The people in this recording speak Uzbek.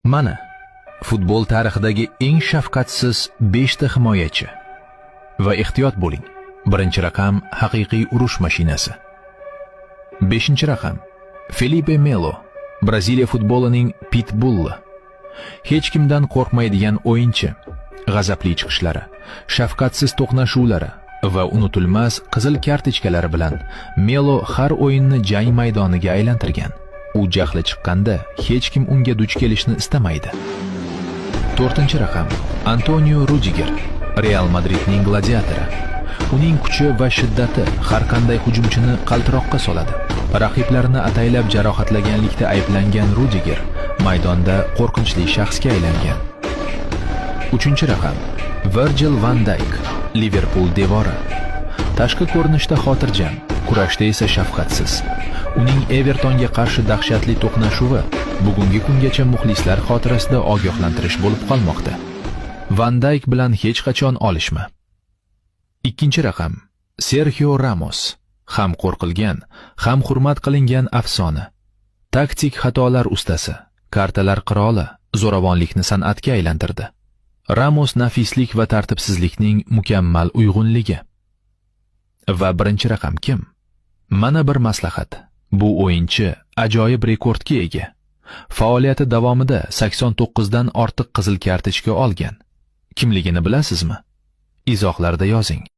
Mana, futbol tarixidagi eng shafqatsiz 5 ta himoyachi. Va ehtiyot bo'ling. Birinchi raqam haqiqiy urush mashinasi. 5-raqam Felipe Melo, Braziliya futbolining pitbulli. Hech kimdan qo'rqmaydigan o'yinchi. G'azabli chiqishlari, shafqatsiz to'qnashuvlari va unutilmas qizil kartochkalari bilan Melo har o'yinni jang maydoniga aylantirgan. U jahli chiqqanda hech kim unga duch kelishni istamaydi. 4-raqam Antonio Rudiger, Real Madridning gladiatori. Uning kuchi va shiddati har qanday hujumchini qaltiroqqa soladi. Raqiblarini ataylab jarohatlaganlikda ayblangan Rudiger maydonda qo'rqinchli shaxsga aylangan. 3-raqam Virgil van Dijk, Liverpool devori. Tashqi ko'rinishda xotirjam, kurashda esa shafqatsiz. Uning Evertonga qarshi dahshatli to'qnashuvi bugungi kungacha muxlislar xotirasida ogohlantirish bo'lib qolmoqda. Van Dijk bilan hech qachon olishma. 2-raqam Sergio Ramos, ham qo'rqilgan, ham hurmat qilingan afsona. Taktik xatolar ustasi, kartalar qiroli, zo'ravonlikni san'atga aylantirdi. Ramos nafislik va tartibsizlikning mukammal uyg'unligi. Va 1-raqam kim? Mana bir maslahat. Bu o'yinchi ajoyib rekordga ega. Faoliyati davomida 89 dan ortiq qizil kartochka olgan. Kimligini bilasizmi? Izohlarda yozing.